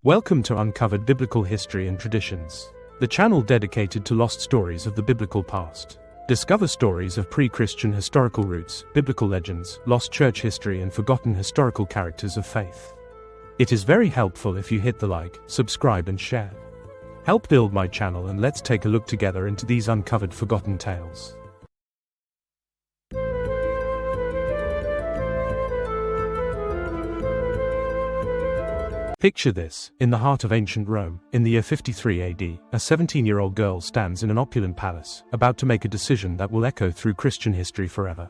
Welcome to Uncovered Biblical History and Traditions, the channel dedicated to lost stories of the biblical past. Discover stories of pre-Christian historical roots, biblical legends, lost church history and forgotten historical characters of faith. It is very helpful if you hit the like, subscribe and share. Help build my channel and let's take a look together into these uncovered forgotten tales. Picture this: in the heart of ancient Rome, in the year 53 AD, a 17-year-old girl stands in an opulent palace, about to make a decision that will echo through Christian history forever.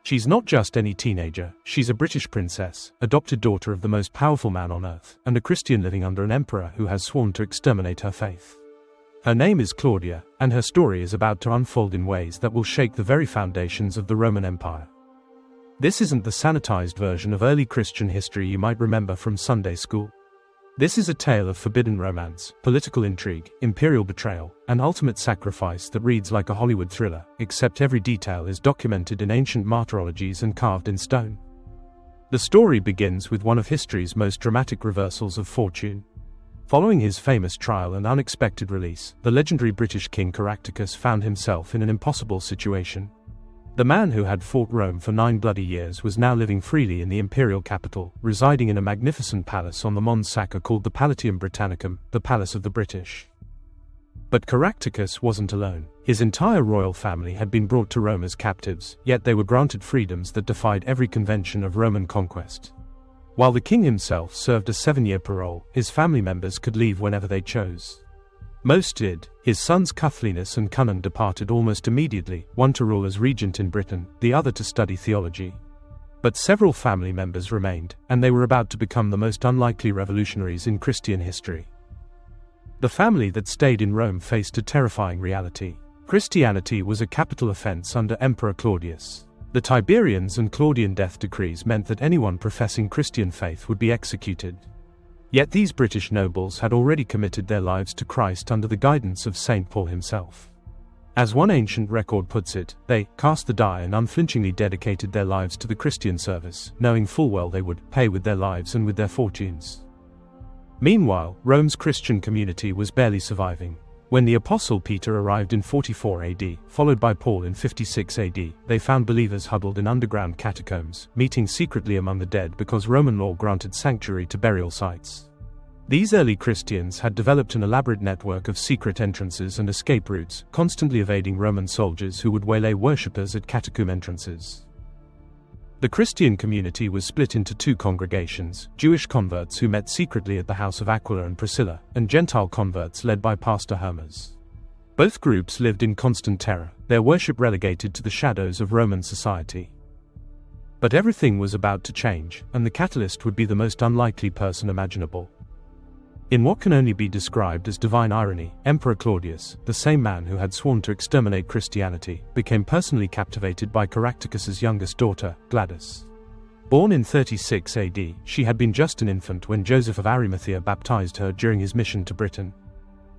She's not just any teenager, she's a British princess, adopted daughter of the most powerful man on earth, and a Christian living under an emperor who has sworn to exterminate her faith. Her name is Claudia, and her story is about to unfold in ways that will shake the very foundations of the Roman Empire. This isn't the sanitized version of early Christian history you might remember from Sunday school. This is a tale of forbidden romance, political intrigue, imperial betrayal, and ultimate sacrifice that reads like a Hollywood thriller, except every detail is documented in ancient martyrologies and carved in stone. The story begins with one of history's most dramatic reversals of fortune. Following his famous trial and unexpected release, the legendary British King Caractacus found himself in an impossible situation. The man who had fought Rome for 9 bloody years was now living freely in the imperial capital, residing in a magnificent palace on the Mons Sacer called the Palatium Britannicum, the Palace of the British. But Caractacus wasn't alone. His entire royal family had been brought to Rome as captives, yet they were granted freedoms that defied every convention of Roman conquest. While the king himself served a 7-year parole, his family members could leave whenever they chose. Most did. His sons Cuthlinus and Cunnan departed almost immediately, one to rule as regent in Britain, the other to study theology. But several family members remained, and they were about to become the most unlikely revolutionaries in Christian history. The family that stayed in Rome faced a terrifying reality. Christianity was a capital offense under Emperor Claudius. The Tiberians and Claudian death decrees meant that anyone professing Christian faith would be executed. Yet these British nobles had already committed their lives to Christ under the guidance of St. Paul himself. As one ancient record puts it, they cast the die and unflinchingly dedicated their lives to the Christian service, knowing full well they would pay with their lives and with their fortunes. Meanwhile, Rome's Christian community was barely surviving. When the Apostle Peter arrived in 44 AD, followed by Paul in 56 AD, they found believers huddled in underground catacombs, meeting secretly among the dead because Roman law granted sanctuary to burial sites. These early Christians had developed an elaborate network of secret entrances and escape routes, constantly evading Roman soldiers who would waylay worshippers at catacomb entrances. The Christian community was split into 2 congregations: Jewish converts who met secretly at the house of Aquila and Priscilla, and Gentile converts led by Pastor Hermas. Both groups lived in constant terror, their worship relegated to the shadows of Roman society. But everything was about to change, and the catalyst would be the most unlikely person imaginable. In what can only be described as divine irony, Emperor Claudius, the same man who had sworn to exterminate Christianity, became personally captivated by Caractacus's youngest daughter, Gladys. Born in 36 AD, she had been just an infant when Joseph of Arimathea baptized her during his mission to Britain.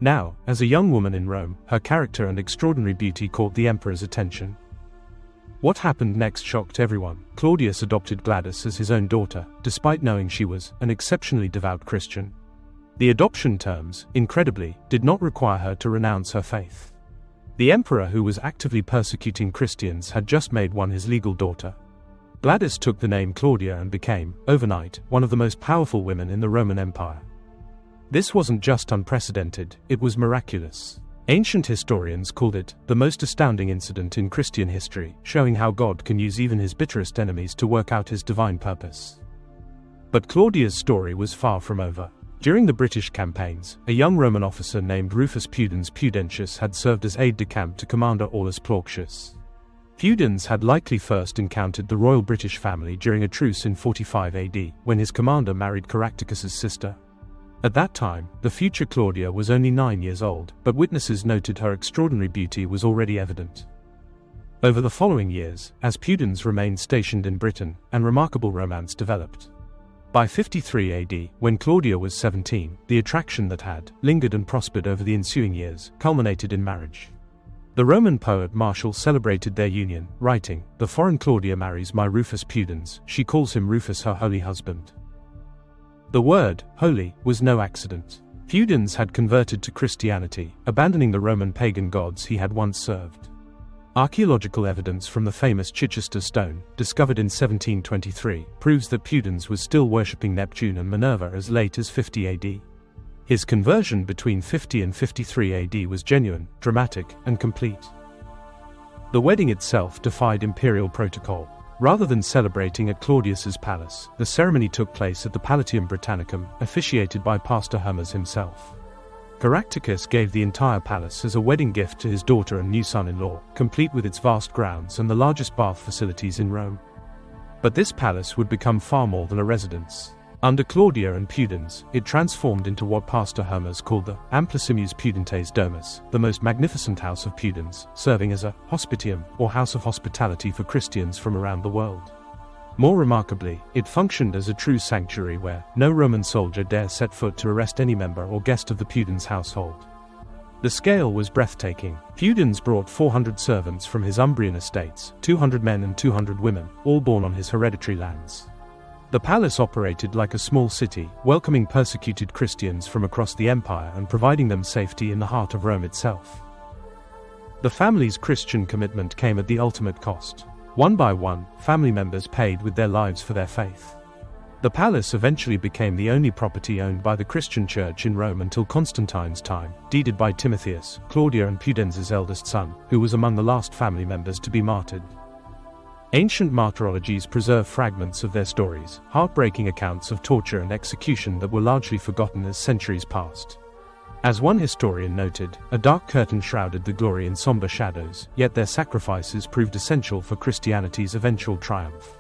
Now, as a young woman in Rome, her character and extraordinary beauty caught the emperor's attention. What happened next shocked everyone. Claudius adopted Gladys as his own daughter, despite knowing she was an exceptionally devout Christian. The adoption terms, incredibly, did not require her to renounce her faith. The emperor, who was actively persecuting Christians, had just made one his legal daughter. Gladys took the name Claudia and became, overnight, one of the most powerful women in the Roman Empire. This wasn't just unprecedented, it was miraculous. Ancient historians called it the most astounding incident in Christian history, showing how God can use even his bitterest enemies to work out his divine purpose. But Claudia's story was far from over. During the British campaigns, a young Roman officer named Rufus Pudens Pudentius had served as aide-de-camp to Commander Aulus Plautius. Pudens had likely first encountered the royal British family during a truce in 45 AD, when his commander married Caractacus's sister. At that time, the future Claudia was only 9 years old, but witnesses noted her extraordinary beauty was already evident. Over the following years, as Pudens remained stationed in Britain, an remarkable romance developed. By 53 AD, when Claudia was 17, the attraction that had lingered and prospered over the ensuing years culminated in marriage. The Roman poet Martial celebrated their union, writing, "The foreign Claudia marries my Rufus Pudens, she calls him Rufus her holy husband." The word, holy, was no accident. Pudens had converted to Christianity, abandoning the Roman pagan gods he had once served. Archaeological evidence from the famous Chichester Stone, discovered in 1723, proves that Pudens was still worshipping Neptune and Minerva as late as 50 AD. His conversion between 50 and 53 AD was genuine, dramatic, and complete. The wedding itself defied imperial protocol. Rather than celebrating at Claudius's palace, the ceremony took place at the Palatium Britannicum, officiated by Pastor Hermes himself. Caractacus gave the entire palace as a wedding gift to his daughter and new son-in-law, complete with its vast grounds and the largest bath facilities in Rome. But this palace would become far more than a residence. Under Claudia and Pudens, it transformed into what Pastor Hermes called the Amplissimus Pudentes Domus, the most magnificent house of Pudens, serving as a hospitium, or house of hospitality for Christians from around the world. More remarkably, it functioned as a true sanctuary where no Roman soldier dare set foot to arrest any member or guest of the Pudens household. The scale was breathtaking. Pudens brought 400 servants from his Umbrian estates, 200 men and 200 women, all born on his hereditary lands. The palace operated like a small city, welcoming persecuted Christians from across the empire and providing them safety in the heart of Rome itself. The family's Christian commitment came at the ultimate cost. One by one, family members paid with their lives for their faith. The palace eventually became the only property owned by the Christian Church in Rome until Constantine's time, deeded by Timotheus, Claudia and Pudens' eldest son, who was among the last family members to be martyred. Ancient martyrologies preserve fragments of their stories, heartbreaking accounts of torture and execution that were largely forgotten as centuries passed. As one historian noted, a dark curtain shrouded the glory in somber shadows, yet their sacrifices proved essential for Christianity's eventual triumph.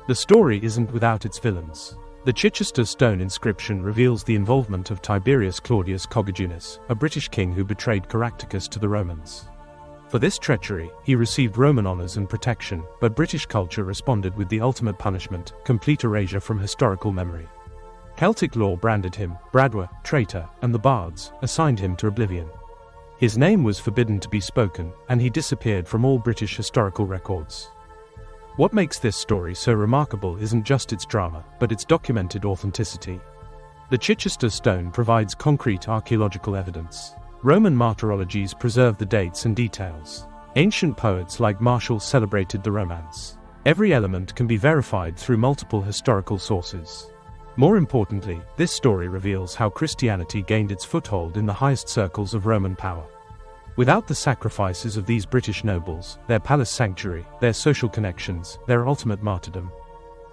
The story isn't without its villains. The Chichester Stone inscription reveals the involvement of Tiberius Claudius Coggijunus, a British king who betrayed Caractacus to the Romans. For this treachery, he received Roman honors and protection, but British culture responded with the ultimate punishment, complete erasure from historical memory. Celtic law branded him, Bradwar, traitor, and the bards assigned him to oblivion. His name was forbidden to be spoken, and he disappeared from all British historical records. What makes this story so remarkable isn't just its drama, but its documented authenticity. The Chichester Stone provides concrete archaeological evidence. Roman martyrologies preserve the dates and details. Ancient poets like Martial celebrated the romance. Every element can be verified through multiple historical sources. More importantly, this story reveals how Christianity gained its foothold in the highest circles of Roman power. Without the sacrifices of these British nobles, their palace sanctuary, their social connections, their ultimate martyrdom,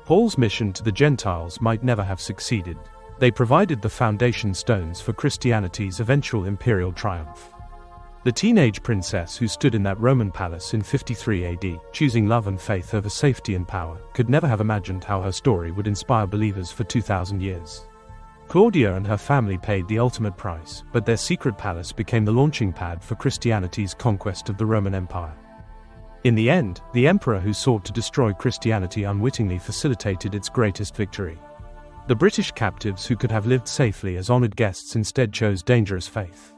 Paul's mission to the Gentiles might never have succeeded. They provided the foundation stones for Christianity's eventual imperial triumph. The teenage princess who stood in that Roman palace in 53 AD, choosing love and faith over safety and power, could never have imagined how her story would inspire believers for 2,000 years. Claudia and her family paid the ultimate price, but their secret palace became the launching pad for Christianity's conquest of the Roman Empire. In the end, the emperor who sought to destroy Christianity unwittingly facilitated its greatest victory. The British captives who could have lived safely as honored guests instead chose dangerous faith.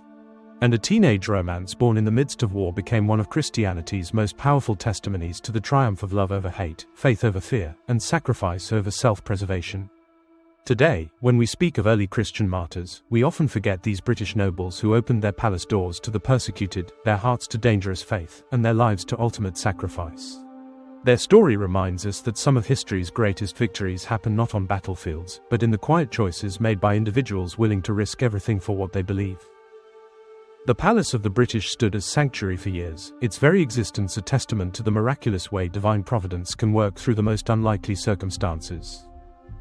And a teenage romance born in the midst of war became one of Christianity's most powerful testimonies to the triumph of love over hate, faith over fear, and sacrifice over self-preservation. Today, when we speak of early Christian martyrs, we often forget these British nobles who opened their palace doors to the persecuted, their hearts to dangerous faith, and their lives to ultimate sacrifice. Their story reminds us that some of history's greatest victories happen not on battlefields, but in the quiet choices made by individuals willing to risk everything for what they believe. The palace of the British stood as sanctuary for years, its very existence a testament to the miraculous way divine providence can work through the most unlikely circumstances.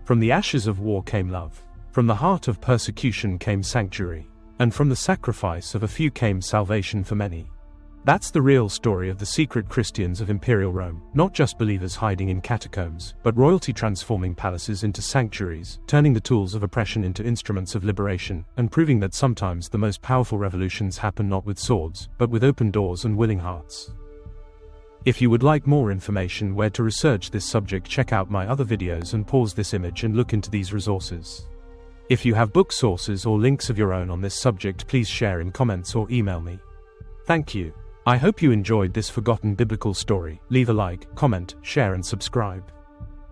From the ashes of war came love. From the heart of persecution came sanctuary. And from the sacrifice of a few came salvation for many. That's the real story of the secret Christians of Imperial Rome, not just believers hiding in catacombs, but royalty transforming palaces into sanctuaries, turning the tools of oppression into instruments of liberation, and proving that sometimes the most powerful revolutions happen not with swords, but with open doors and willing hearts. If you would like more information where to research this subject, check out my other videos and pause this image and look into these resources. If you have book sources or links of your own on this subject, please share in comments or email me. Thank you. I hope you enjoyed this forgotten biblical story. Leave a like, comment, share and subscribe.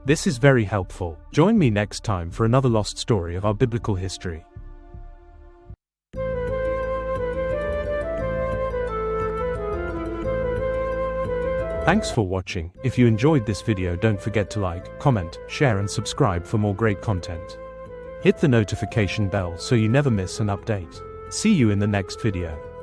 This is very helpful. Join me next time for another lost story of our biblical history. Thanks for watching. If you enjoyed this video, don't forget to like, comment, share and subscribe for more great content. Hit the notification bell so you never miss an update. See you in the next video.